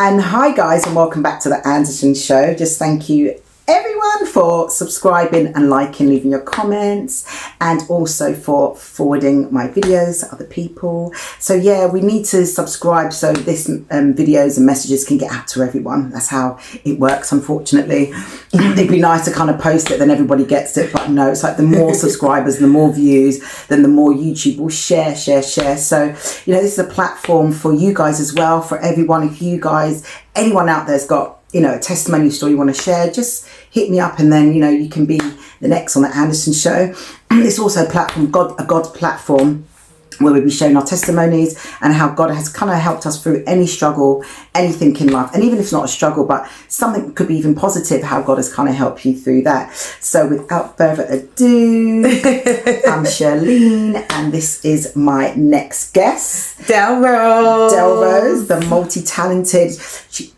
And hi guys, and welcome back to the Anderson Show. Just thank you everyone for subscribing and liking, leaving your comments, and also for forwarding my videos to other people. So yeah, we need to subscribe so this videos and messages can get out to everyone. That's how it works, unfortunately. It'd be nice to kind of post it, then everybody gets it, but no, it's like the more subscribers, the more views, then the more YouTube will share. So, you know, this is a platform for you guys as well, for everyone. If you guys, anyone out there's got, you know, a testimony story you want to share, just hit me up, and then, you know, you can be the next on the Anderson Show. It's also a platform, a God platform, where we'll be sharing our testimonies and how God has kind of helped us through any struggle, anything in life. And even if it's not a struggle, but something could be even positive, how God has kind of helped you through that. So without further ado, I'm Charlene, and this is my next guest, Delrose. Delrose, the multi-talented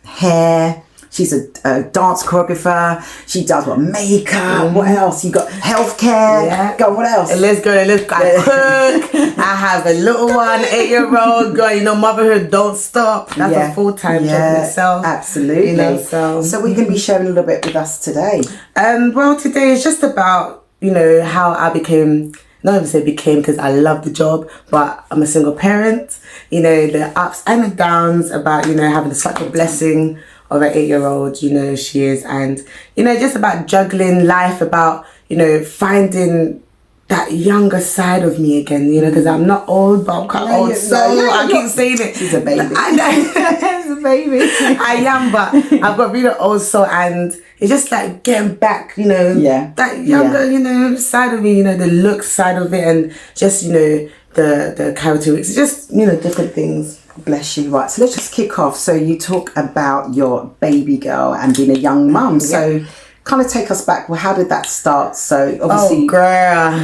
hair. She's a dance choreographer. She does makeup. What else? You got healthcare. Yeah. Go. What else? Let's go. I cook. I have a little one, 8-year-old girl. You know, motherhood don't stop. That's a full-time job in itself. Absolutely. You know, so we're going to be sharing a little bit with us today. Well, today is just about, you know, how I became. Not even say became, because I love the job, but I'm a single parent. You know, the ups and the downs about, you know, having such a blessing of an 8-year-old, you know, she is, and, you know, just about juggling life, about, you know, finding that younger side of me again, you know, because I'm not old, but I'm quite old, I keep saying it. She's a baby. I know. She's a baby. I am, but I've got really old soul, and it's just like getting back, you know, that younger, you know, side of me, you know, the look side of it, and just, you know, the characteristics, just, you know, different things. Bless you. Right, so let's just kick off. So you talk about your baby girl and being a young mum. So kind of take us back. Well, how did that start? So obviously, girl,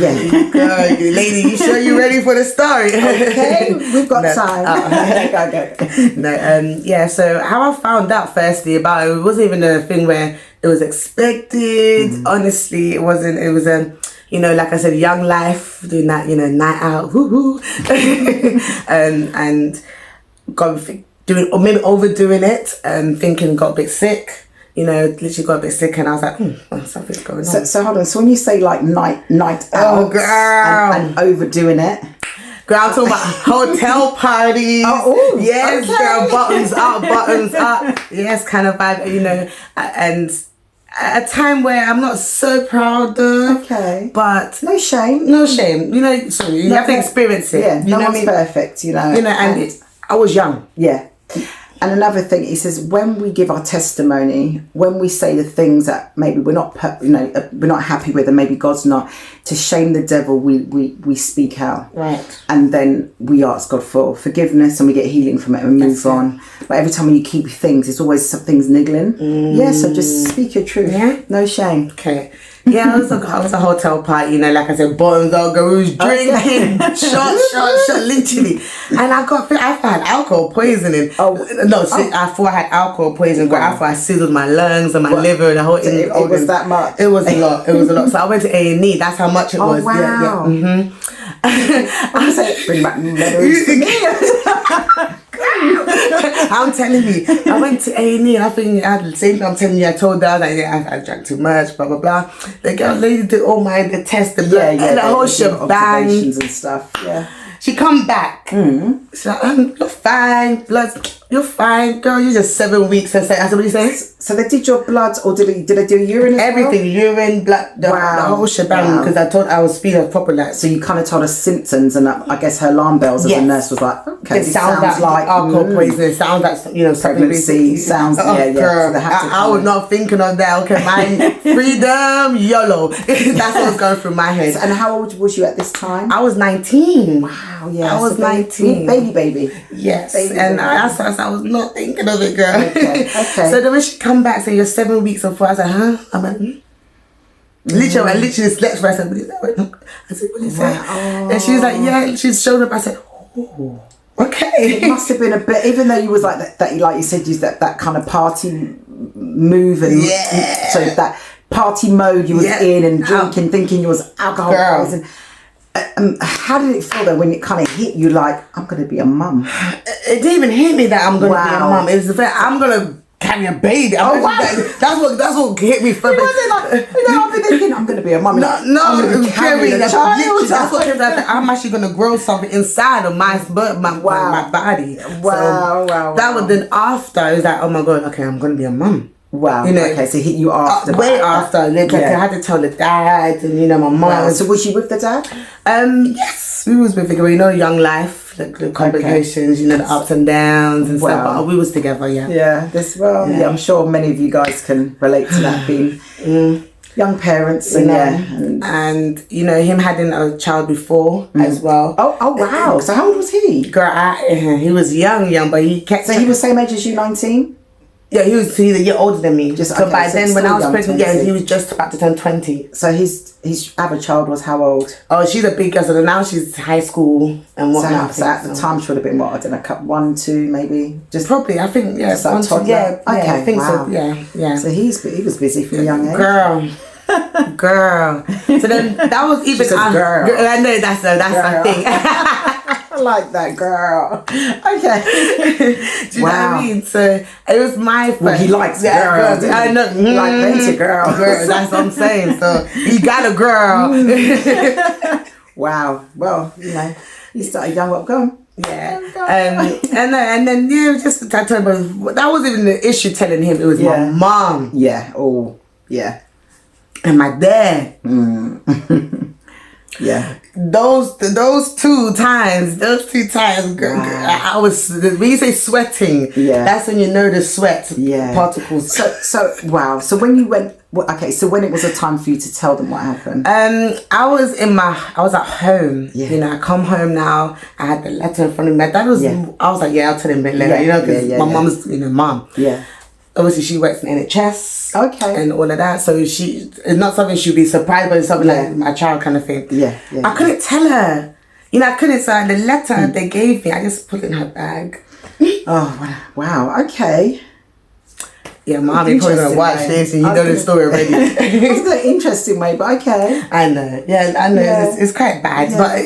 girl, lady, you sure you ready for the story? Okay, we've got time. Go. No, so how I found out firstly about it wasn't even a thing where it was expected. Honestly, it wasn't. It was a, you know, like I said, young life, doing that, you know, night out, and got doing, or maybe overdoing it, and thinking, got a bit sick. You know, literally got a bit sick, and I was like, something's going on. So hold on. So when you say like night out, girl, and overdoing it, girl, I'm talking about hotel parties. Yes, okay. Girl, buttons up. Yes, kind of vibe, you know, and at a time where I'm not so proud of. Okay. But no shame. You know, sorry, you have to experience it. Yeah, you no one's perfect, you know. You know, and I was young. Yeah. And another thing, he says, when we give our testimony, when we say the things that maybe we're not, we're not happy with, and maybe God's not, to shame the devil, we speak out. Right. And then we ask God for forgiveness, and we get healing from it, and we move on. But every time you keep things, it's always some things niggling. Yeah, so just speak your truth. Yeah. No shame. Okay. Yeah, I was a hotel party, you know, like I said, bottoms all girls drinking, shot, literally. And I thought I had alcohol poisoning. I thought I had alcohol poisoning, but I thought I sizzled my lungs and my liver and the whole thing. It was that much? It was a lot. So I went to A&E, that's how much it was. Wow. Yeah. I was like, bring back memories for me. I'm telling you, I went to A&E, and I think I had the same thing. I'm telling you, I told her, I was like, I drank too much, blah, blah, blah. The girl lady did all the tests, the blood, and the whole shebang. And stuff. Yeah. She come back. She's like, you're fine, blood. You're fine, girl. You're just 7 weeks. I said, what you saying? So they did your bloods, or did they do urine as everything, well? Urine, blood, the whole shebang. Because I thought I was speeding proper. Like, so you kind of told her symptoms, and I guess her alarm bells as a nurse was like, okay, it sounds like alcohol poisoning. It sounds like, you know, pregnancy. Sounds girl, So I was not thinking of that. Okay, my freedom, YOLO. That's what was going through my head. And how old was you at this time? I was 19. Wow, yeah. I was 19. Baby. Yes, baby, and I was not thinking of it, girl. Okay. So then when she come back, saying you're 7 weeks before, I was like, huh? I went, Literally, I literally slept for. I said, what is that? I said, what is that? And she was like, yeah. She showed up. I said, oh, okay. It must have been a bit, even though you was like that like you said, you that kind of party move, and so that party mode you was in, and drinking, thinking you was alcohol poison. How did it feel though when it kind of hit you like, I'm going to be a mum? It didn't even hit me that I'm going to be a Wow. mum. It was the fact I'm going to carry a baby. Oh, wow. That's what hit me first. I've been thinking I'm going to be a mum. No, I'm it gonna was carrying a a child. child. That's what came out. I'm actually going to grow something inside of my body. Wow, wow. That was then after. It was like, oh my God, okay, I'm going to be a mum. Wow. You know, okay, so it hit you after. Way after. Like, I had to tell the dad and, my mum. Wow. So was you with the dad? Yes, we was with the young life, like the complications, the ups and downs and stuff. But we was together, yeah. Yeah, I'm sure many of you guys can relate to that being young parents and and him having a child before as well. Oh wow. So how old was he? Girl, he was young, but he kept. So he was same age as you, 19? Yeah, he was a year older than me. So by then, when I was pregnant, 20. he was just about to turn 20. So his other child was how old? Oh, she's a big girl, so now she's high school and whatnot. So at the time, she would have been what? I don't know, 1, 2, maybe. Just probably, I think, yeah. Just like toddler. Yeah, okay, I think wow. so. Yeah. So he was busy from a young age. Girl. So then that was even. Girl. I know that's my thing. I like that, girl. Okay. Do you know what I mean? So it was my first. Well, he likes girls. I know. He like plenty of girls. That's what I'm saying. So he got a girl. Wow. Well, he started young. What going? Yeah. And then it was just that time. But that wasn't even the issue telling him. It was my mom. Yeah. Oh. Yeah. And my dad. Yeah. Those two times, girl, I was, when you say sweating, that's when you know the sweat particles. So wow. So when you went, so when it was a time for you to tell them what happened? I was at home. I come home now. I had the letter in front of me. My dad was, I was like, I'll tell him a bit later, because my mom's, mom. Yeah. Obviously, she works in NHS. Okay. And all of that. So it's not something she'd be surprised by. It's something like my child kind of thing. Yeah. I couldn't tell her. I couldn't. So the letter they gave me, I just put it in her bag. Oh, wow. Okay. Yeah, Mom, you're probably going to watch this and you know the story already. It's an interesting way, but okay. I know. Yeah, I know. Yeah. It's quite bad. But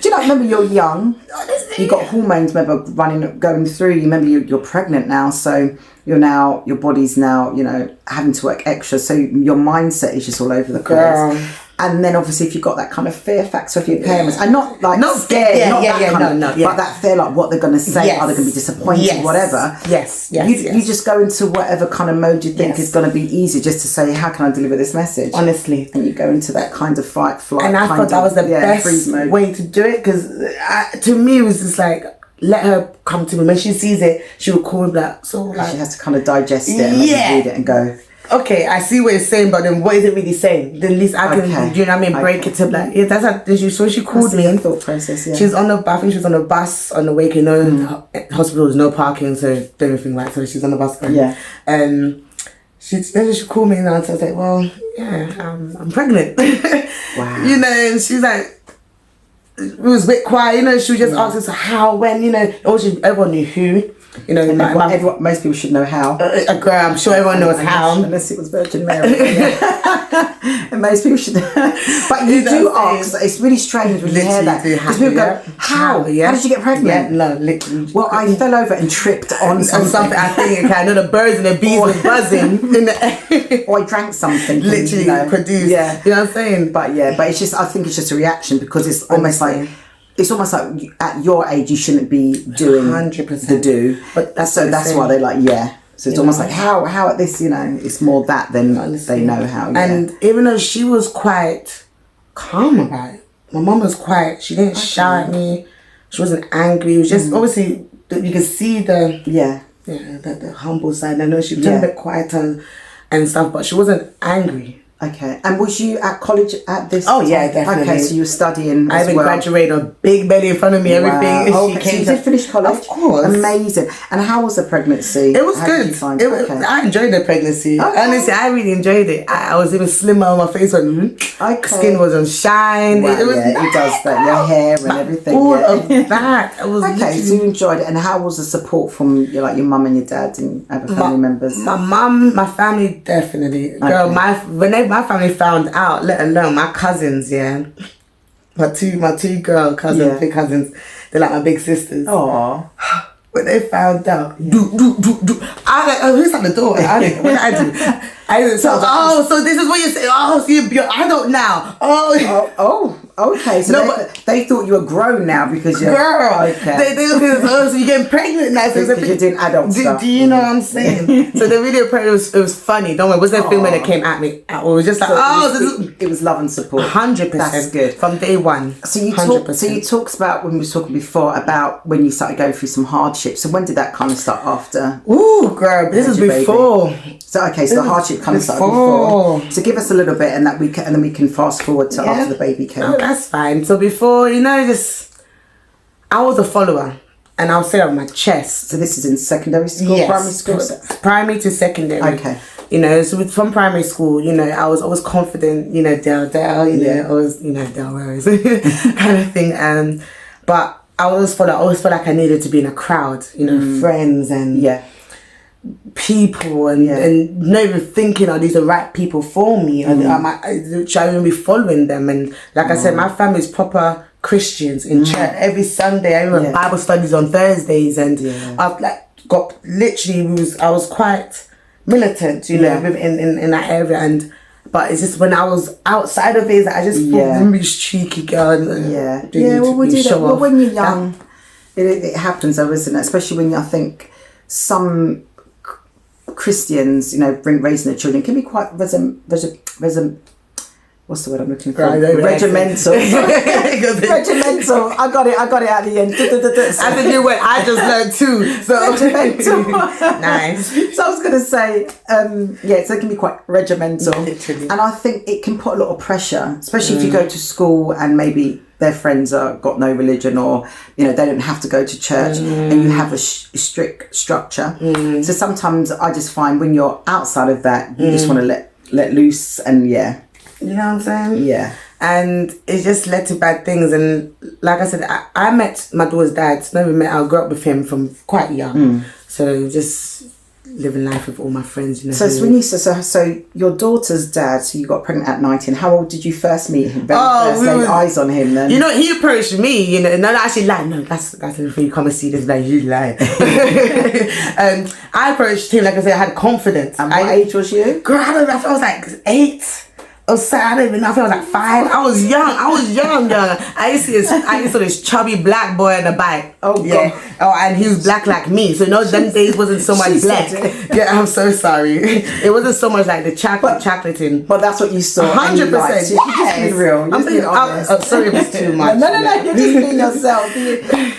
do you remember you're young? You got hormones, remember, going through. You remember you're pregnant now, so your body's now, having to work extra. So your mindset is just all over the place. And then obviously if you've got that kind of fear factor of your parents, and not scared, but that fear like what they're going to say, are they going to be disappointed, whatever. Yes. You just go into whatever kind of mode you think is going to be easy, just to say, how can I deliver this message? Honestly. And you go into that kind of fight, flight. And I thought that was the best way to do it, because to me it was just like, let her come to me. When she sees it, she will call me back. So like, she has to kind of digest it and read it and go, okay, I see what it's saying, but then what is it really saying? Then at least I can, do you know what I mean? Break it to like, that's how. So she called me. Thought process. Yeah. She was on the. I think she was on the bus on the way. Hospital was no parking, so everything like. So she's on the bus. She called me and I was like, well, I'm pregnant. Wow. And she's like, it was a bit quiet. She was just asking us how, when, everyone knew who. Most people should know how. Girl, I'm sure everyone knows how. Unless it was Virgin Mary. And most people should but you do ask. It's really strange when you hear that. Because people go, how? How did you get pregnant? Yeah, no, literally. Well, I fell over and tripped on something. I think I know the birds and the bees were buzzing in the air. Or I drank something. Literally produced. Yeah. You know what I'm saying? But it's just, I think it's just a reaction, because it's almost like, at your age you shouldn't be doing 100% the do. But that's why they're like, So it's almost like how at this, it's more that than they know how. Yeah. And even though she was quite calm about it, my mum was quiet. She didn't shout at me. She wasn't angry. It was just obviously you could see the the humble side. I know she was a bit quieter and stuff, but she wasn't angry. Okay. And was you at college at this time? Yeah, definitely. Okay, so you were studying I even graduated, a big belly in front of me, everything. So you did finish college? Of course. Amazing. And how was the pregnancy? It was good. I enjoyed the pregnancy. Okay. Honestly, I really enjoyed it. I was even slimmer on my face. Skin was on shine. Wow, it does that. Your hair and everything. All of that. It was okay, so you enjoyed it. And how was the support from your mum and your dad and other family members? My mum, my family, definitely. Girl, my family found out, let alone my cousins, my two girl cousins, Yeah. big cousins, they're like my big sisters. Oh. When they found out, I was like, oh, who's at the door? What did I do? So this is what you're saying. Oh, so you're adult now. Okay. So No, they thought you were grown now because you're... Girl, Okay. they look at us, oh, so you're getting pregnant now. So Because you're doing adult stuff. Do you know what I'm saying? So the video it was funny. Don't worry, it wasn't a film when it came at me. It was just like, it was love and support. 100%. That's good. From day one. So you 100%. talked about, when we were talking before, about when you started going through some hardships. So when did that kind of start after? Ooh, girl, this is Had your before. So the hardship kind of started before. So give us a little bit, and then we can fast forward to after the baby came. Oh, that's fine. So before, I was a follower, and I'll say it on my chest. So this is in secondary school, Yes, primary school? primary to secondary. Okay. From primary school, I was always confident, Dale, I was, Dale, where is it? kind of thing. But I always felt like I needed to be in a crowd, friends and people and not even thinking, these are right people for me, and should I even be following them? And like I said, my family's proper Christians in church every Sunday. I remember Bible studies on Thursdays, and I've I was quite militant, in that area, but it's just when I was outside of it, I just thought I'm this cheeky girl. Well, we do that. Well, when you're young, it happens, though, isn't it? Especially when I think some Christians, raising their children can be quite what's the word I'm looking for? Regimental. Regimental. I got it at the end. That's a new word I just learned too. So regimental. Nice. So I was going to say, so it can be quite regimental. Literally. And I think it can put a lot of pressure, especially if you go to school and maybe their friends got no religion, or they don't have to go to church, and you have a strict structure. So sometimes I just find when you're outside of that, you just want to let loose, and you know what I'm saying? Yeah. And it just led to bad things. And like I said, I met my daughter's dad. Never met. I grew up with him from quite young. So just living life with all my friends. So when you so your daughter's dad, so you got pregnant at 19. How old did you first meet him? First lay eyes on him then? He approached me. No, actually lie. No, that's before you come and see this. Like you lie. I approached him. Like I said, I had confidence. And what age was you? Girl, I don't know. I was like 8. I don't even know. I think I was like 5. I was young. I used to see this chubby black boy on the bike. Oh, yeah. God. Oh, and he was black like me. So them days wasn't so much black. Yeah, I'm so sorry. It wasn't so much like the chocolating. But that's what you saw. 100%. Yes. You're just being real. You're being honest. Sorry if it's too much. No. You're just being yourself.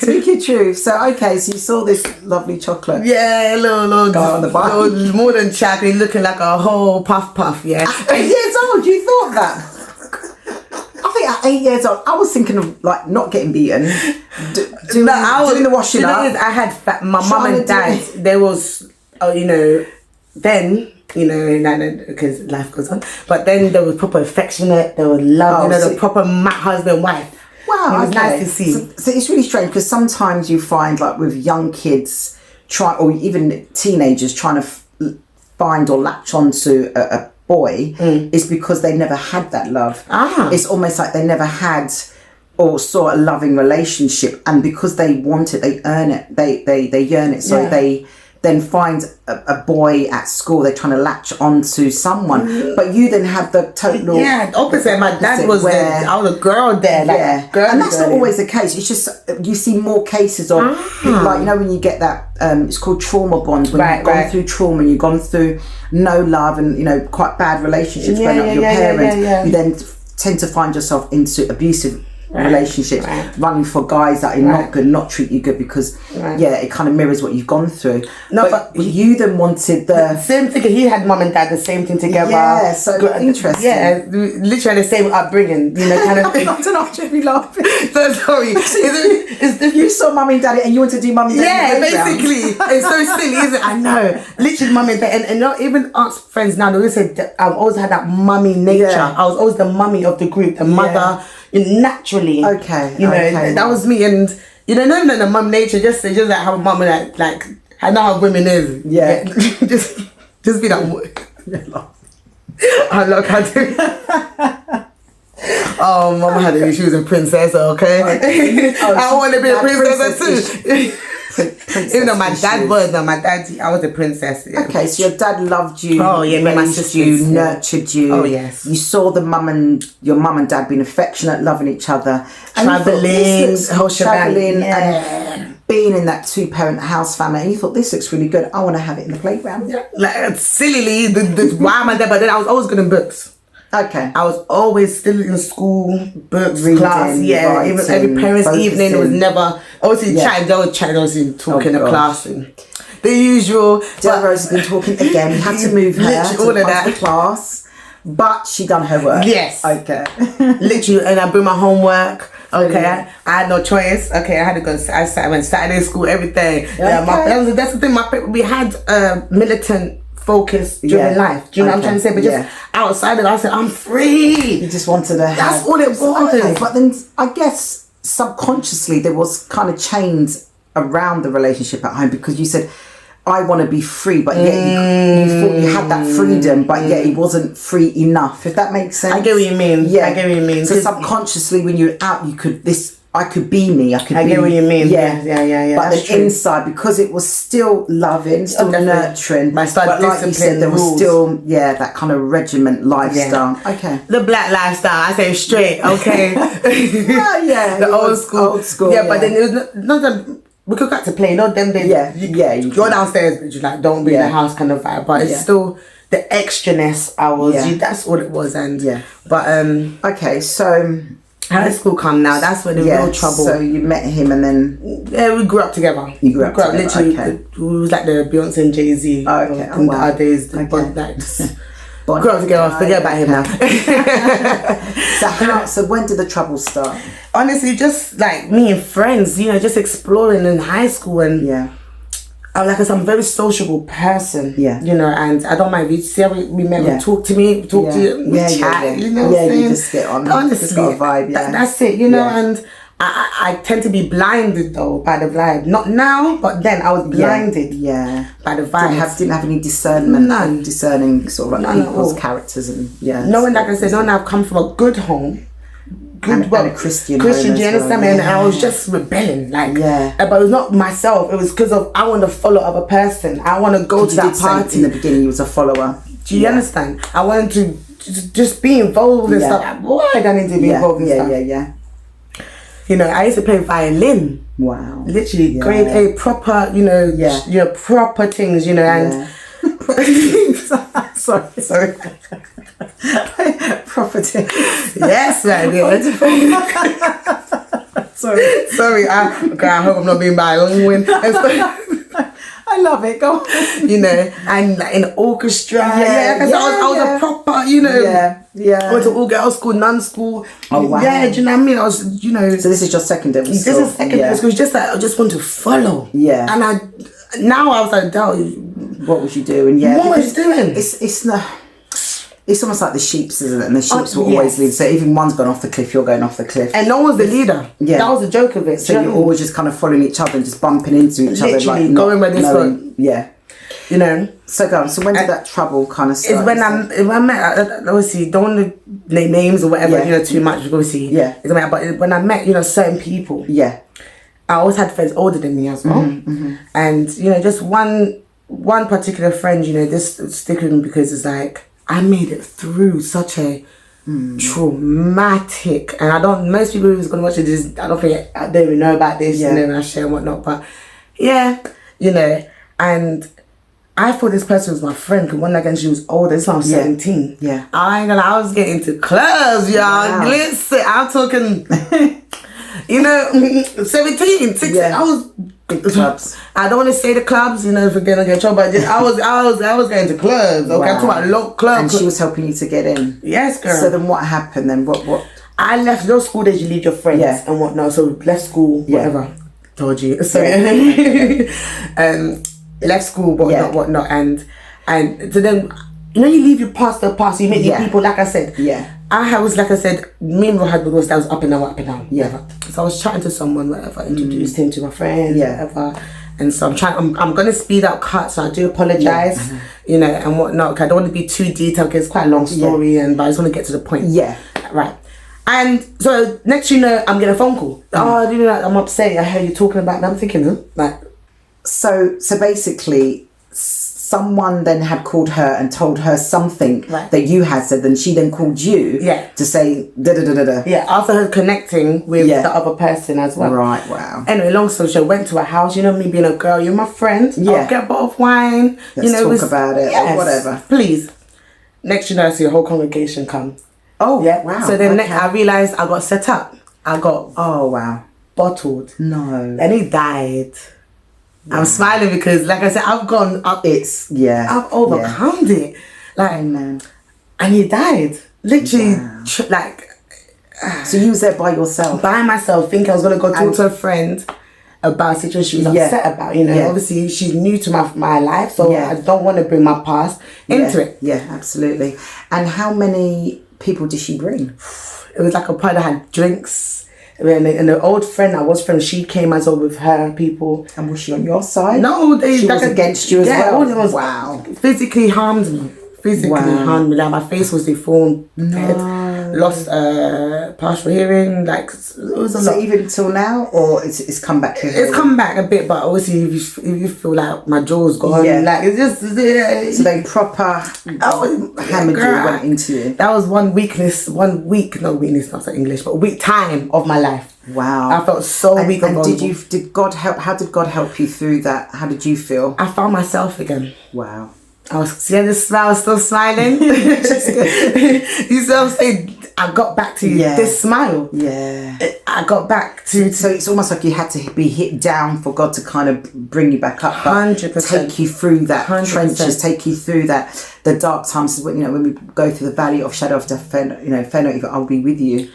Speak your truth. So so you saw this lovely chocolate. Yeah, little guy on the bike. More than chocolate, looking like a whole puff. Yeah. 8 years old. You thought that? I think at 8 years old, I was thinking of not getting beaten, doing the washing up. I had my mum and dad. There was, then because life goes on. But then there was proper affectionate. There was love. The proper husband wife. Wow, it was nice to see. So it's really strange because sometimes you find with young kids or even teenagers trying to find or latch onto a boy is because they never had that love. It's almost like they never had or saw a loving relationship, and because they want it, they earn it, they yearn it. So they then find a boy at school, they're trying to latch onto someone. But you then have the total opposite. My dad was there. I was a girl there. And that's not always the case. It's just you see more cases of when you get that it's called trauma bonds, when you've gone through trauma, you've gone through no love and quite bad relationships growing up with your parents. You then tend to find yourself into abusive relationships, running for guys that are not good, not treat you good, because it kind of mirrors what you've gone through. But you then wanted the same thing. He had mum and dad the same thing together. Yeah, so interesting. Yeah, literally the same upbringing, kind of thing. I don't know if you'd be laughing. So sorry. You saw mum and daddy and you want to do mum and daddy. Yeah, basically. It's so silly, isn't it? I know. Literally mum and dad, and not even ask friends now. They always say I've always had that mummy nature. I was always the mummy of the group, the mother. Naturally, that was me, and not even the mum nature, just like how a mum like I know how women is. Yeah. just be that. I love how to. Oh, mama had it. She was a princess, okay? I want to be a princess too. Even though my dad was, I was a princess. Yeah. Okay, so your dad loved you. Oh yeah, me and my raised sisters, you, yeah. nurtured you. Oh yes. You saw your mum and dad being affectionate, loving each other, Traveling, whole shebang. traveling, Yeah. and being in that 2-parent house family. And you thought, this looks really good. I want to have it in the playground. Yeah. Like sillily, why am I there? But then I was always good in books. Okay. I was always still in school, books, Reading, class, yeah. writing, Even every parents' evening, it was focusing. never obviously chatting. They were chatting, obviously talking in gosh. class and the usual. Del Rose has been talking again. We had to move her Literally to all the of front that. of the class, but she done her work. Yes. Okay. Literally, and I bring my homework. Okay, I had no choice. Okay, I had to go. I went Saturday school, everything. Yeah, that's the thing. We had militant focus during life. Do you know what I'm trying to say? But just outside of it, I said, I'm free. You just wanted to have... That's all it was. Okay, but then I guess subconsciously there was kind of chains around the relationship at home because you said, I want to be free, but yet you thought you had that freedom, but yet it wasn't free enough, if that makes sense. I get what you mean. Yeah. I get what you mean. So subconsciously when you're out, I could be me. I get what you mean. Yeah. Yeah. But that's then true. inside, because it was still loving, still nurturing, but like you said, there was still that kind of regiment lifestyle. Yeah. Okay. The black lifestyle, I say straight, okay. The old school. Yeah, but then it was not that we could got to play, not them days. You go downstairs, but you like don't be in the house kind of vibe. But it's still the extraness I was. That's all it was, and But okay, so how did school come now? That's where the real trouble. So you met him, and then we grew up together. You grew up together. Literally, okay. we was like the Beyonce and Jay-Z. Okay. In our days, grew up together. Forget about him now. So when did the trouble start? Honestly, just like me and friends, just exploring in high school, and I'm a very sociable person. And I don't mind. You see how we met, we talk to me, talk to you, we chat. You know what I'm saying? You just get on. Honestly, just got a vibe. That's it. And I tend to be blinded though by the vibe. Not now, but then I was blinded. By the vibe. Didn't have any discernment. None. Discerning sort of like people's characters and knowing, like I said, knowing I've come from a good home. And a Christian do you understand me? And I was Yeah. just rebelling, but it was not myself. It was because of I want to follow other person. I want to go to that party. In the beginning, you was a follower. Do you understand? I wanted to just be involved in stuff. Why I need to be involved in stuff? I used to play violin. Wow. Literally, grade A, proper. Proper things. And. Sorry. Property. Yes, man. Sorry. I hope I'm not being by a long wind. I love it. Go on. And like in the orchestra. I was a proper. I went to all girls school, nun school. Oh wow. Yeah, do you know what I mean? I was, So this is your secondary school. This is secondary school. It's just like I just want to follow. Yeah. And I was like, what was you doing? What was doing? It's almost like the sheeps, isn't it? And the sheeps will always lead. So even one's gone off the cliff, you're going off the cliff. And no one's the leader. Yeah. That was the joke of it. So you're always just kind of following each other and just bumping into each other. Like going by this one. Yeah. So go on. So when did that trouble kind of start? It's when I met, obviously, don't want to name names or whatever, too much, obviously. Yeah. But when I met, certain people. Yeah. I always had friends older than me as well. And, just one particular friend, just stick with me because it's like, I made it through such a traumatic, and most people who's gonna watch it, I don't think I don't even know about this, when I share and whatnot, but and I thought this person was my friend because again she was older. This time I was 17. Yeah. I was getting to clubs, y'all. Wow. Listen, I'm talking 17, 16. Yeah. I was big clubs. I don't want to say the clubs, if we're gonna get in trouble, but I was going to clubs. Okay, I'm talking about local clubs. And she was helping you to get in. Yes, girl. So then what happened then? What? I left those school days. You leave your friends and whatnot. So left school, whatever. Told you. Sorry. Left school, but whatnot, and so then you leave your past the past. You meet new people. Like I said. Yeah. I was, like I said, me and Rohad was up and down. Yeah. So I was chatting to someone, whatever, introduced him to my friend, whatever. And so I'm going to speed up cuts, so I do apologise, and whatnot. I don't want to be too detailed because it's quite a long story, but I just want to get to the point. Yeah. Right. And so next you know, I'm getting a phone call. Oh, you know, I'm upset. I heard you talking about. And I'm thinking, huh? Like, So basically, someone then had called her and told her something Right. that you had said, and she then called you Yeah. to say da da da da da. yeah, after her connecting with Yeah. the other person as well. Right. Wow. Anyway, long story short, went to her house. You know me being a girl. You're my friend. Yeah. I'll get a bottle of wine. Let's you know, talk about it or whatever. Please. Next, you know, I see a whole congregation come. Oh Yeah. wow. So then Okay. I realized I got set up. I got Oh wow. bottled. No. And he died. I'm smiling because, like I said, I've gone up. It's yeah. I've overcome it. Like, Amen. and he died. Literally, Wow. like, So you was there by yourself. by myself, thinking I was going to go talk And- to a friend about a situation she was Yeah. upset about. You know, Yeah. obviously she's new to my life, so Yeah. I don't want to bring my past into Yeah. it. Yeah, absolutely. And how many people did she bring? It was like a party that had drinks. And the old friend I was friends, she came as well with her people. And was she on your side? No, they She like was against you as well? all of them was Wow. physically harmed me. Physically Wow. harmed me. Like my face was deformed. Head, lost partial hearing. Like it was a So lot. even till now, or it's come back to her? It's come back a bit, but obviously if you feel like my jaw's gone, Yeah. like it's just So they proper hammered you, girl. went into you. that was one weakness, no weakness, not so English, but weak time of my life. Wow. I felt so weak and And did vulnerable. did God help? How did God help you through that? How did you feel? I found myself again. Wow. I was see the smile was still smiling. You see what I'm saying? I got back to Yeah. this smile. Yeah. I got back to So it's almost like you had to be hit down for God to kind of bring you back up, but 100%. take you through that 100%. trenches, take you through the dark times. When when we go through the valley of shadow of death, fear not evil, I'll be with you.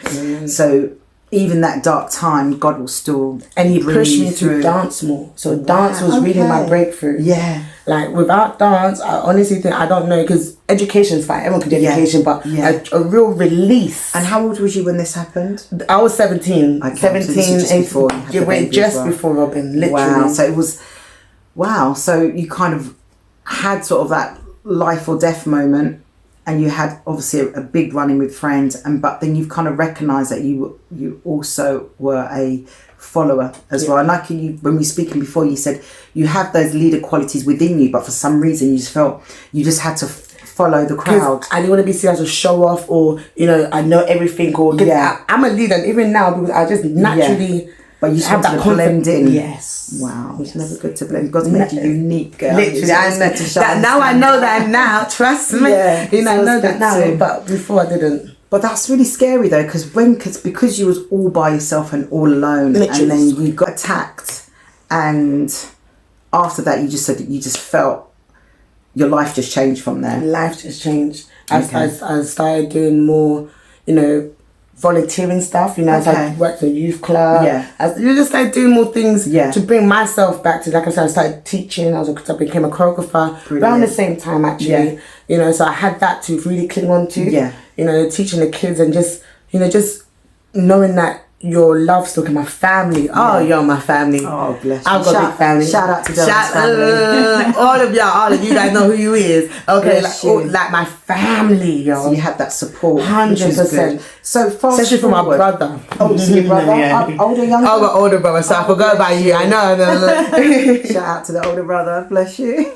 So even that dark time, God will still and he bring pushed you me through. to dance more. So dance was really my Okay. breakthrough. Yeah. Like without dance, I honestly think I don't know because education's fine. Everyone can do Yeah. education, but Yeah. a real release. And how old was you when this happened? I was 17. Okay, so this is 17, just 18, before you had the wait, baby as just well. before Robin, literally. Wow. So it was, wow. So you kind of had sort of that life or death moment, and you had obviously a big run-in with friends, but then you've kind of recognised that you also were a follower as well. And like you, when we were speaking before, you said you have those leader qualities within you, but for some reason you just felt you just had to follow the crowd. I didn't want to be seen as a show off or, you know, I know everything or, Yeah. I'm a leader and even now because I just naturally But you just have wanted that to blend confidence. in. Yes. Wow. It's never good to blend. God's made you unique, girl. Literally, It's I always know good to that shine. now. I know that now. Trust me. Yeah, you know, I it's know always that good now. to- But before I didn't. But that's really scary though, because you was all by yourself and all alone, Literally. and then you got attacked, and after that you just said that you just felt your life just changed from there. Life just changed. As Okay. I started doing more, you know, volunteering stuff. You know, as I Okay. worked at a youth club. Yeah. As you just started doing more things Yeah. to bring myself back to. Like I said, I started teaching. I became a choreographer Brilliant. around the same time actually. Yeah. You know, so I had that to really cling on to. Yeah. You know, teaching the kids and just just knowing that your love still in my family. Oh, you're my family. Oh, bless you. I've got a big family. Shout out to Dylan's family. all of you guys know who you is. Okay, Bless like, you. like my family, yo. So you had that support, which is 100%. good. So fast Especially from my forward. brother. Oh, so your brother, Yeah. older, younger. I got older brother, so I forgot about you. I know. Shout out to the older brother, bless you.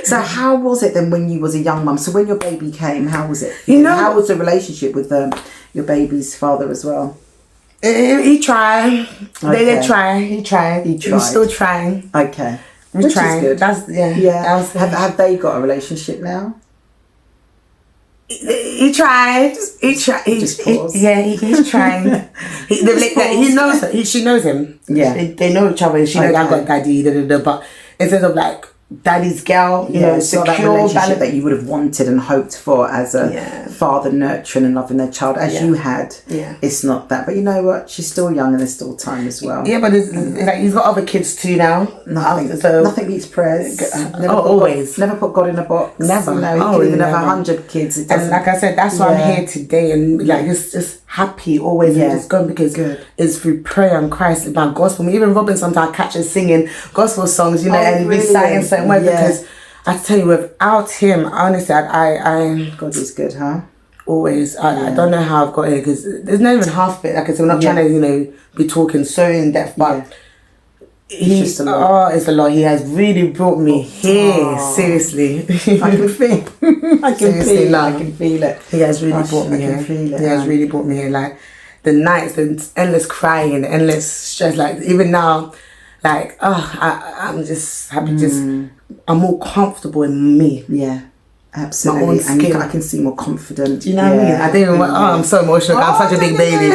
So how was it then when you was a young mum? So when your baby came, how was it? You know- how was the relationship with your baby's father as well? He tried. They did Okay. try. He tried. He tried. He's still trying. Okay, He's which trying. is good. That's Yeah. That was, Have they got a relationship now? he tried. He tried. Just pause. He's trying. He knows her. She knows him. Yeah. They know each other. She knows I Okay. got daddy. But instead of like daddy's girl, you know, it's not that secure, relationship valid. that you would have wanted and hoped for as a Yeah. father nurturing and loving their child as Yeah. you had. Yeah. It's not that. But you know what? She's still young and there's still time as well. Yeah, but it's like he's got other kids too now. Nothing beats prayers. Always. Never put God in a box. Never. You know, he Oh, could even have never. 100 kids. It And doesn't. like I said, that's why Yeah. I'm here today, and like it's just happy always, Yeah. and just going because Good. it's through prayer and Christ, my gospel. I mean, even Robin sometimes catches singing gospel songs, you know, Oh, and really? reciting certain words Yeah. because I tell you, without him, honestly, I God is good, huh? Always. I don't know how I've got here because there's not even half of it. Like I said, we're not trying to, you know, be talking so in depth, but it's a lot. He has really brought me here. Seriously. I can feel I can feel it. He has really brought me here. He has really brought me here. Like the nights, the endless crying and the endless stress. Like even now, like I'm just happy. I'm more comfortable in me. Yeah. Absolutely, and I can see more confident. Do you know what I mean? I didn't even. I'm so emotional. I'm such a big baby.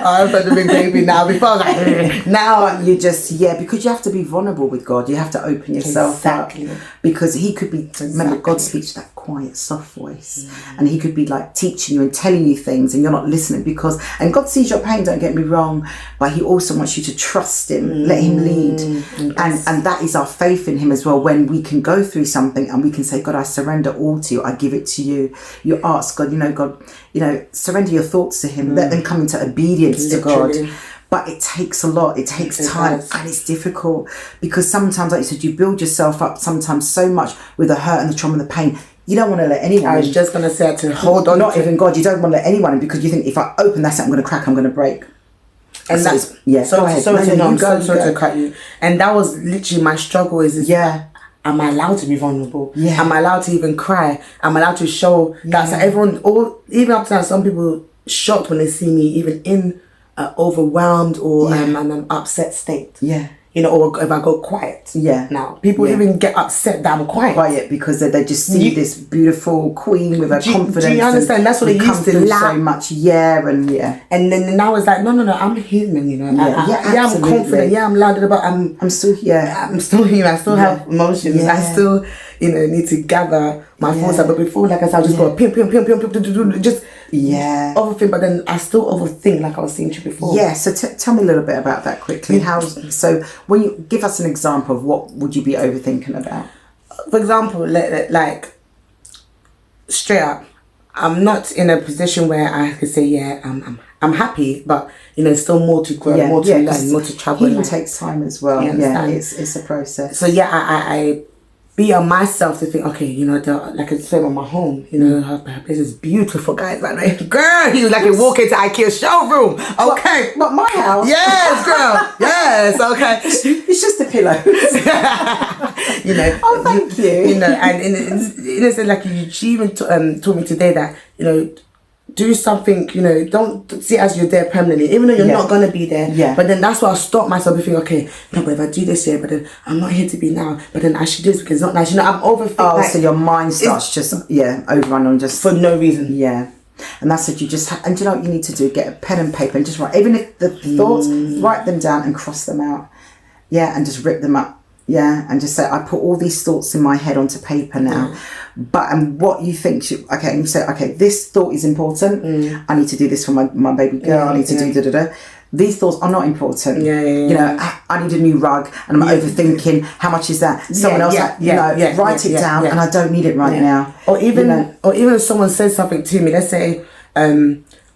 I'm such a big baby now. Before I was like, now you just because you have to be vulnerable with God. You have to open yourself up because He could be. Remember, God speaks that quiet, soft voice, and He could be like teaching you and telling you things, and you're not listening and God sees your pain. Don't get me wrong, but He also wants you to trust Him, let Him lead, and that is our faith in Him as well. When we can go through something and we can say, God, I surrender all to you. I give it to you. You ask God, God, surrender your thoughts to Him. Let them come into obedience to God. But it takes a lot. It takes time and it's difficult because sometimes, like you said, you build yourself up sometimes so much with the hurt and the trauma and the pain. You don't want to let anyone. I was just going to say to hold on. Not even God. You don't want to let anyone in because you think if I open that, I'm going to crack. I'm going to break. And that's sorry to cut you. And that was literally my struggle. Am I allowed to be vulnerable? Yeah. Am I allowed to even cry? Am I allowed to show that everyone, even up to now, some people shocked when they see me even in an overwhelmed or an upset state. Yeah. Or if I go quiet. Yeah. Now, people even get upset that I'm quiet. Quiet because they just see this beautiful queen with her confidence. Do you understand? That's what they used to lack. So much. And then now it's like, no, I'm human, I'm confident. I'm loud, but I'm still here. I'm still human. I still have emotions. Yeah. I still, need to gather my thoughts. But before, like I said, I just go pim, just overthink. But then I still overthink, like I was saying to you before. Yeah. So tell me a little bit about that quickly. So when you give us an example of what would you be overthinking about? For example, like straight up, I'm not in a position where I could say, I'm happy, but still more to grow, more to learn, more to travel. Healing takes time as well. Yeah, it's a process. So I be on myself to think, okay, like I said on my home, her place is beautiful, guys. Like, girl, you like you walk into IKEA showroom. Okay, but my house. Yes, girl. Yes, okay. It's just the pillows. Oh, thank you. And in a like she even told me today that do something, don't see it as you're there permanently, even though you're not going to be there. Yeah. But then that's why I stop myself and think, okay, no, but if I do this here, but then I'm not here to be now, but then I should do this because it's not nice. I'm overthinking. Oh, so your mind starts just, overrun on just... For no reason. Yeah. And that's what you just... And do you know what you need to do? Get a pen and paper and just write. Even if the thoughts, write them down and cross them out. Yeah, and just rip them up. Yeah, and just say, I put all these thoughts in my head onto paper now. And what you think and you say, okay, this thought is important. I need to do this for my baby girl. I need to do da-da-da. These thoughts are not important. I need a new rug and I'm overthinking, how much is that? Someone else, write it down and I don't need it right now. Or even if someone says something to me, let's say,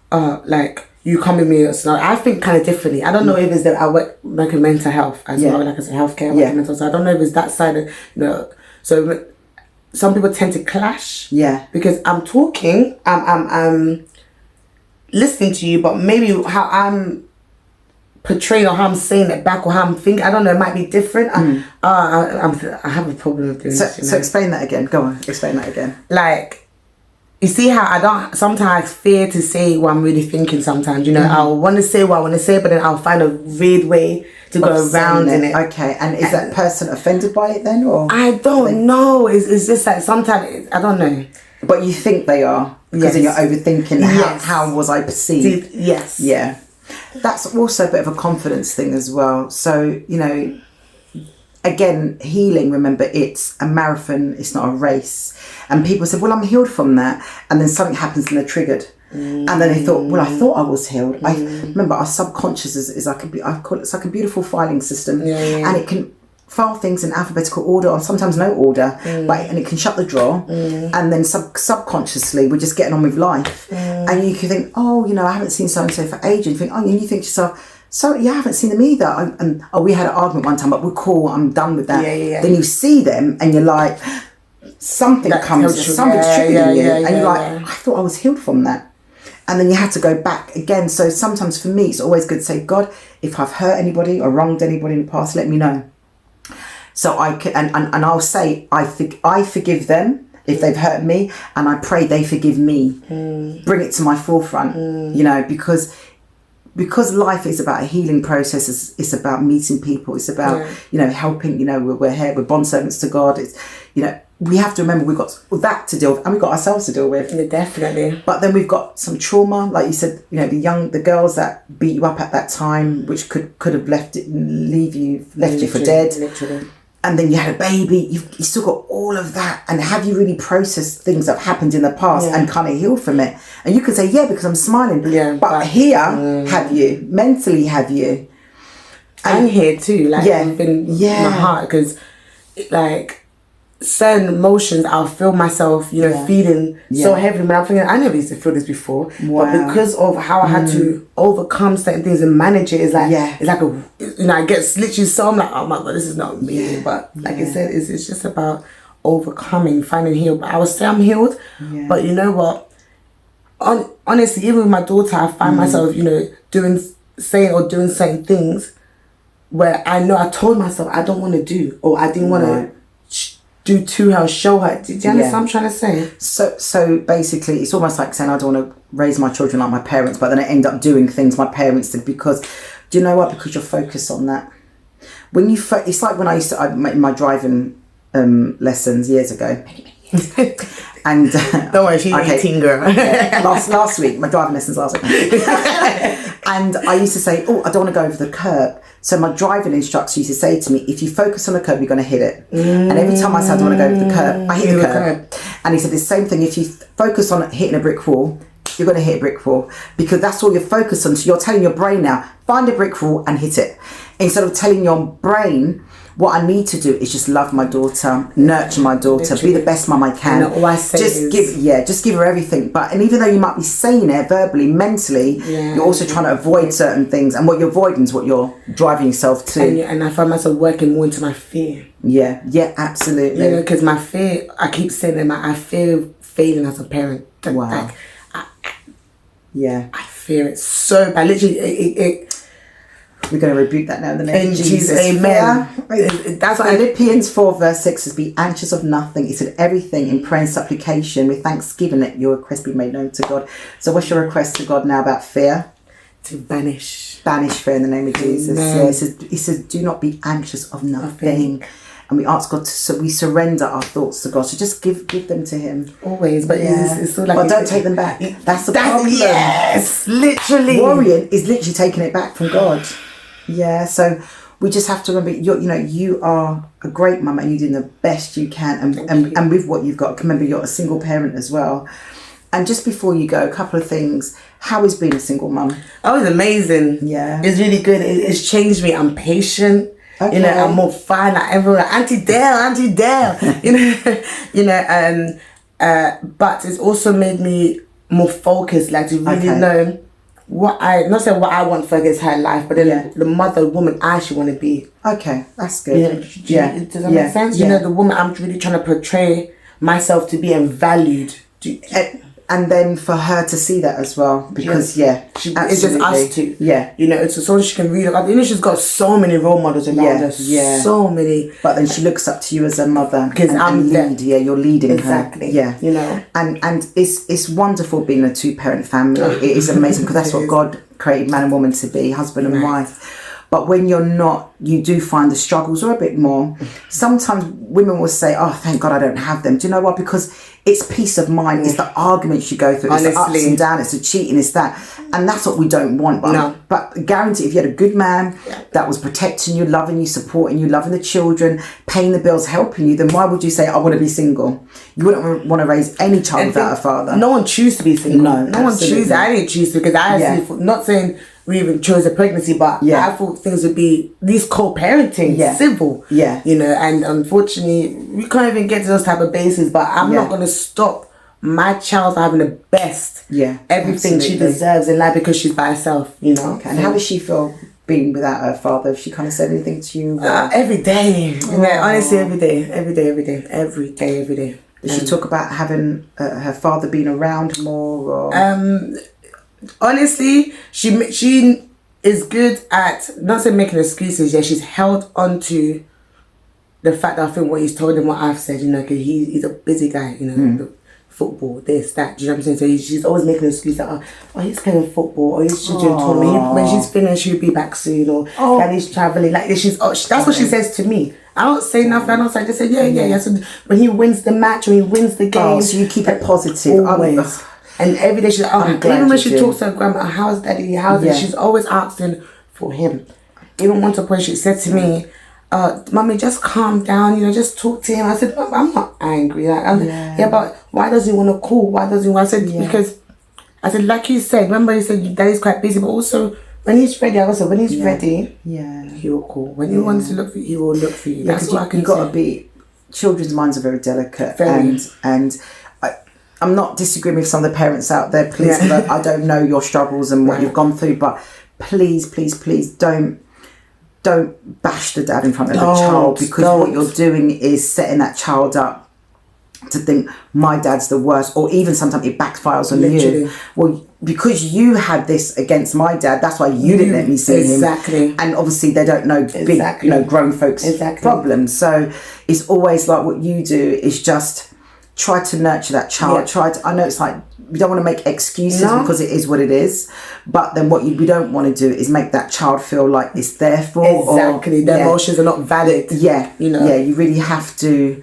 like, you come with me, so I think kind of differently. I don't know if it's that I work like in mental health as well, like I said, healthcare, mental. So I don't know if it's that side of, so some people tend to clash. Yeah. Because I'm talking, I'm listening to you, but maybe how I'm portraying or how I'm saying it back or how I'm thinking, I don't know, it might be different. I have a problem with doing this. So explain that again. Go on, explain that again. Like, you see how I don't sometimes fear to say what I'm really thinking sometimes, I'll want to say what I want to say, but then I'll find a weird way to go around in it. Okay, and is that person offended by it then? Or I don't know. It's just like sometimes, I don't know. But you think they are? Because you're overthinking how was I perceived? Yes. Yeah. That's also a bit of a confidence thing as well. So, again, healing, remember, it's a marathon, it's not a race. And people said, well, I'm healed from that. And then something happens and they're triggered. And then they thought, well, I thought I was healed. I remember our subconscious is like I call it's like a beautiful filing system. And it can file things in alphabetical order or sometimes no order, and it can shut the drawer. And then subconsciously, we're just getting on with life. And you can think, oh, I haven't seen so-and-so for ages. And you think to yourself, sorry, I haven't seen them either. We had an argument one time, but we're cool, I'm done with that. Then you see them and you're like, something That comes, helps you. something's Yeah, triggering you, yeah, and you're like, yeah. I thought I was healed from that. And then you have to go back again. So sometimes for me, it's always good to say, God, if I've hurt anybody or wronged anybody in the past, let me know. So I can, and I'll say, I forgive them if they've hurt me, and I pray they forgive me. Bring it to my forefront, you know, because life is about a healing process. It's about meeting people. It's about, you know, helping, you know, we're here, we're bond servants to God. It's, you know, we have to remember we've got that to deal with, and we've got ourselves to deal with. Yeah, definitely. But then we've got some trauma, like you said, you know, the girls that beat you up at that time, which could have left you for dead. Literally. And then you had a baby, you still got all of that. And have you really processed things that have happened in the past and kind of healed from it? And you could say, yeah, because I'm smiling. Yeah, but here, have you? Mentally, have you? And here too, like, in my heart, because, like, certain emotions I'll feel myself, you know, feeling so heavy. When I'm thinking, I never used to feel this before. But because of how I had to overcome certain things and manage it, it's like you know, I get literally so, I'm like, oh my God, this is not me. But like I said, it's just about overcoming, finding healed. But I would say I'm healed. But you know what? Honestly, even with my daughter, I find myself, you know, doing certain things where I know I told myself I don't want to do, or I didn't want to do to her, show her. Do you understand what I'm trying to say? So basically, it's almost like saying I don't want to raise my children like my parents, but then I end up doing things my parents did because, do you know what? Because you're focused on that. When you, it's like when I used to, in my driving lessons years ago. Many years ago. And don't worry, she's 18, girl. last week, my driving lessons last week. And I used to say, oh, I don't want to go over the curb. So my driving instructor used to say to me, if you focus on the curb, you're going to hit it. And every time I said I don't want to go over the curb, I hit the curb. And he said the same thing, if you focus on hitting a brick wall, you're going to hit a brick wall, because that's all you're focused on. So you're telling your brain now, find a brick wall and hit it. Instead of telling your brain, what I need to do is just love my daughter, nurture my daughter, be the best mum I can. And all I say just give her everything. And even though you might be saying it verbally, mentally, you're also trying to avoid certain things. And what you're avoiding is what you're driving yourself to. And I find myself working more into my fear. Yeah, absolutely. You know, because my fear, I keep saying that I fear failing as a parent. Wow. I fear it so bad. Literally, we're going to rebuke that now in the name of Jesus. Amen. That's what Philippians 4 verse 6 says, be anxious of nothing. It said everything in prayer and supplication with thanksgiving, let your request be made known to God. So what's your request to God now about fear? To banish fear in the name of Jesus. Yeah, it says do not be anxious of nothing. And we ask God to, we surrender our thoughts to God. So just give them to Him. Always, but it's sort of like... But don't take them back. That's the problem. Yes, literally. Worrying is literally taking it back from God. Yeah, so we just have to remember, you are a great mum and you're doing the best you can. And with what you've got, remember you're a single parent as well. And just before you go, a couple of things. How is being a single mum? Oh, it's amazing. Yeah. It's really good. It's changed me. I'm patient. Okay. You know, I'm more fun. Like everyone, Auntie Dale. But it's also made me more focused, like to really know what not saying what I want for her life, but then the woman I actually want to be. Okay, that's good. Does that make sense? You know, the woman I'm really trying to portray myself to be and valued. And then for her to see that as well, because it's just us two. Yeah, you know, it's so she can read. You know, she's got so many role models around her. Yeah, so many. But then she looks up to you as a mother because I'm lead. Yeah, you're leading her. Exactly. Yeah, you know, and it's wonderful being a 2-parent family. It is amazing because that's what God created man and woman to be, husband and wife. But when you're not, you do find the struggles are a bit more. Sometimes women will say, oh, thank God I don't have them. Do you know what? Because it's peace of mind. It's the arguments you go through. Honestly. It's the ups and downs. It's the cheating. It's that. And that's what we don't want. But guarantee if you had a good man that was protecting you, loving you, supporting you, loving the children, paying the bills, helping you, then why would you say, I want to be single? You wouldn't want to raise any child without a father. No one chooses to be single. No one chooses. I didn't choose to, because I actually, not saying we even chose a pregnancy, but I thought things would be these co-parenting, civil. Yeah. You know, and unfortunately, we can't even get to those type of bases, but I'm not going to stop my child having the best. Yeah. Everything she deserves in life because she's by herself, you know. Okay. And how does she feel being without her father? If she kind of said anything to you? Every day. You know, honestly, every day. Did she talk about having her father being around more? Or? Honestly, she is good at not saying making excuses. Yeah, she's held on to the fact that I think what he's told and what I've said, you know, because he's a busy guy, you know, the football, this, that, do you know what I'm saying? So she's always making an excuse that, oh, he's playing football, or he's doing tournament. When she's finished, she'll be back soon, or daddy's traveling. Like this, that's what she says to me. I don't say nothing. I don't say, I just say, yeah. So when he wins the match, when he wins the game. So you keep it positive. Always. And every day she's like, even when she talks to her grandma, how's daddy, how's it? She's always asking for him. Even once or twice she said to me, Mummy, just calm down, you know, just talk to him. I said, I'm not angry. But why does he want to call? Why does he want? I said, because, I said, like you said, remember you said daddy's quite busy, but also when he's ready, I also, when he's ready, he will call. When he wants to look for you, he will look for you. That's what I can say. Got to be, children's minds are very delicate. And I'm not disagreeing with some of the parents out there, please. I don't know your struggles and what you've gone through, but please don't bash the dad in front of the child, because what you're doing is setting that child up to think my dad's the worst, or even sometimes it backfires on you. Well, because you had this against my dad, that's why you didn't let me see him. And obviously they don't know big, you know, grown folks' problems. So it's always like what you do is just try to nurture that child. I know it's like we don't want to make excuses because it is what it is, but then what we don't want to do is make that child feel like it's their fault. Their emotions are not valid. You know. You really have to,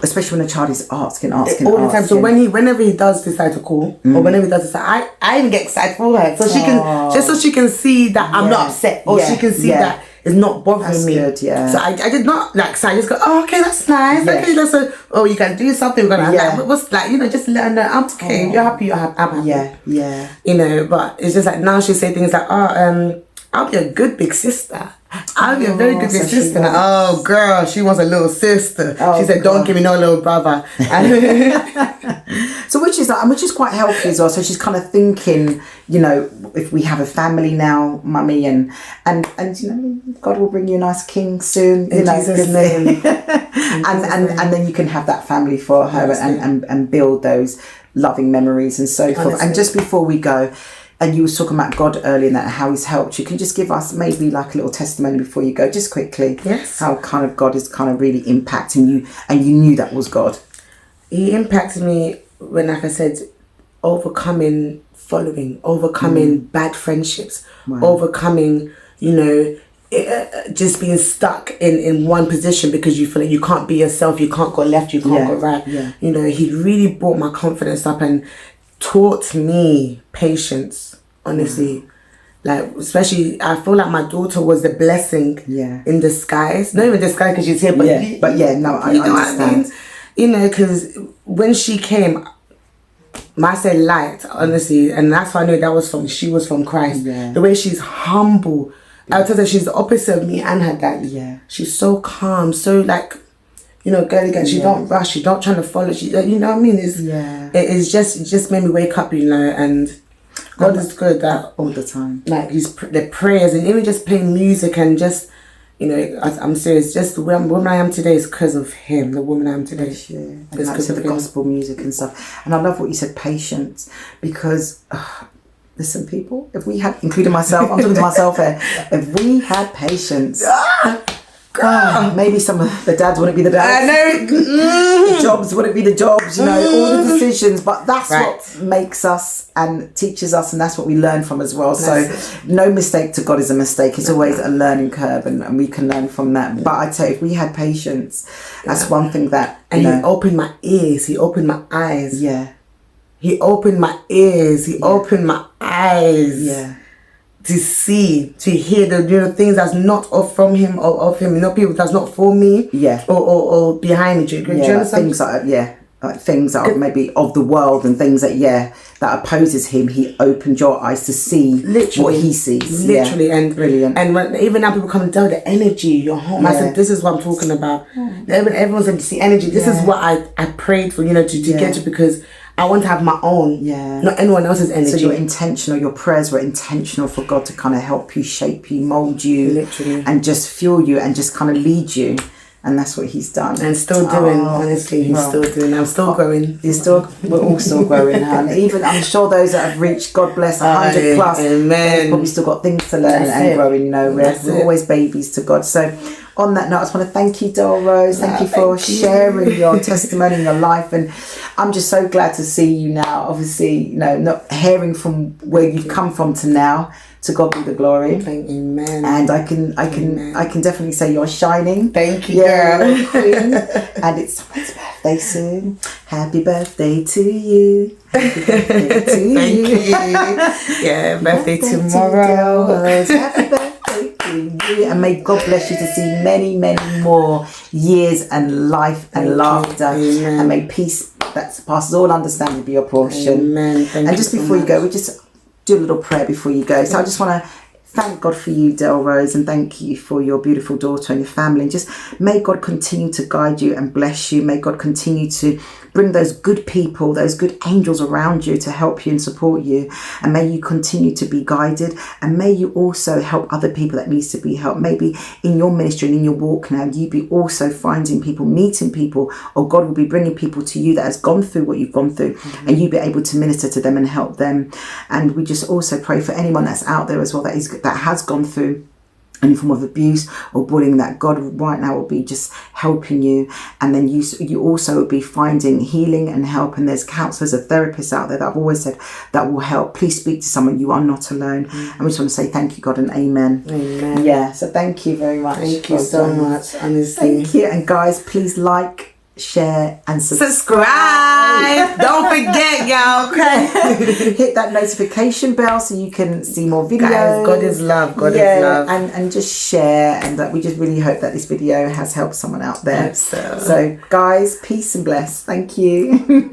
especially when a child is asking all the time. So whenever he does decide to call, or whenever he does decide, I even get excited for her, so she can, just so she can see that I'm not upset, or she can see that it's not bothering me. Good, So I did not so I just go, oh, okay, that's nice. Okay, that's you can do something. We're gonna what's like, you know, just let her know I'm okay. If you're happy, I'm happy. You know, but it's just like now she say things like, I'll be a good big sister. I'll be a very good big sister. Like, girl, she wants a little sister. She said, don't give me no little brother. So which is quite healthy as well. So she's kind of thinking, you know, if we have a family now, mummy, and you know, God will bring you a nice king soon. In Jesus' name. and then you can have that family for her and build those loving memories and so forth. And just before we go, and you were talking about God earlier and that, how he's helped you. Can you just give us maybe like a little testimony before you go, just quickly? Yes. How kind of God is kind of really impacting you, and you knew that was God. He impacted me when, like I said, overcoming bad friendships, overcoming, you know, just being stuck in one position because you feel like you can't be yourself, you can't go left, you can't go right. You know, he really brought my confidence up and taught me patience, honestly. Like, especially, I feel like my daughter was a blessing in disguise. Not even disguise because she's here, but I understand. What I mean? You know, because when she came, I said light, honestly, and that's why I knew she was from Christ. The way she's humble. I would tell her she's the opposite of me and her dad. She's so calm, so like, you know, girly girl. She don't rush. She don't try to follow. She, you know what I mean? It just made me wake up, you know. And God is good that all the time. Like the prayers and even just playing music and just, you know, I'm serious. Just the woman I am today is because of him. The woman I am today. And like you said, the gospel music and stuff. And I love what you said, patience, because. Listen, people, if we had, including myself, I'm talking to myself here, if we had patience, maybe some of the dads wouldn't be the dads. I know. The jobs wouldn't be the jobs, you know, all the decisions. But that's what makes us and teaches us, and that's what we learn from as well. So no mistake to God is a mistake. It's always a learning curve, and we can learn from that. But I tell you, if we had patience, that's one thing that... And he opened my ears. He opened my eyes. He opened my ears. He opened my eyes. To see, to hear the things that's not from him or of him. You know, people that's not for me. Or behind me. Do you understand? Things like things that are maybe of the world and things that that opposes him. He opened your eyes to see what he sees. Literally, and brilliant. And when, even now people come and tell the energy, your home. I said, this is what I'm talking about. Everyone's going to see energy. This is what I prayed for. You know, to get to, because I want to have my own, not anyone else's energy. So you're intentional, your prayers were intentional for God to kind of help you, shape you, mould you, literally, and just fuel you and just kind of lead you And that's what he's done. And still doing, Oh, honestly, he's well, still doing. I'm still growing. we're all still growing, and even I'm sure those that have reached, God bless, 100 plus, Amen. they've probably still got things to learn That's and it. growing. You know, That's we're it. always babies to God. So, on that note, I just want to thank you, Del Rose. Thank you for thank you. sharing your testimony and your life, and I'm just so glad to see you now. Obviously, you know, not hearing from where you've come from to now. To God be the glory. Amen. And I can definitely say you're shining. Thank you, Yeah, girl. you're a queen. And it's someone's birthday soon. Happy birthday to you. Happy birthday to Thank you. you. Yeah, birthday To tomorrow. Del Rose. Happy birthday to you. And may God bless you to see many, many more years and life and laughter. Amen. And may peace that surpasses all understanding be your portion. Amen. Thank And you just so before you much. go, we just do a little prayer before you go. So I just want to thank God for you, Del Rose, and thank you for your beautiful daughter and your family. And just may God continue to guide you and bless you. May God continue to bring those good people, those good angels around you to help you and support you. And may you continue to be guided. And may you also help other people that needs to be helped. Maybe in your ministry and in your walk now, you be also finding people, meeting people, or God will be bringing people to you that has gone through what you've gone through, and you be able to minister to them and help them. And we just also pray for anyone that's out there as well that has gone through any form of abuse or bullying, that God right now will be just helping you. And then you also will be finding healing and help. And there's counselors and therapists out there that I've always said that will help. Please speak to someone. You are not alone. And we just want to say thank you, God, and amen. Amen. Yeah, so thank you very much. Thank you Well so done. much, honestly. Thank you. And guys, please like, share and Subscribe. Don't forget, y'all. Okay. hit that notification bell so you can see more videos. Guys, God is love. God is love. And just share, and that we just really hope that this video has helped someone out there. Hope so. So guys, peace and bless. Thank you.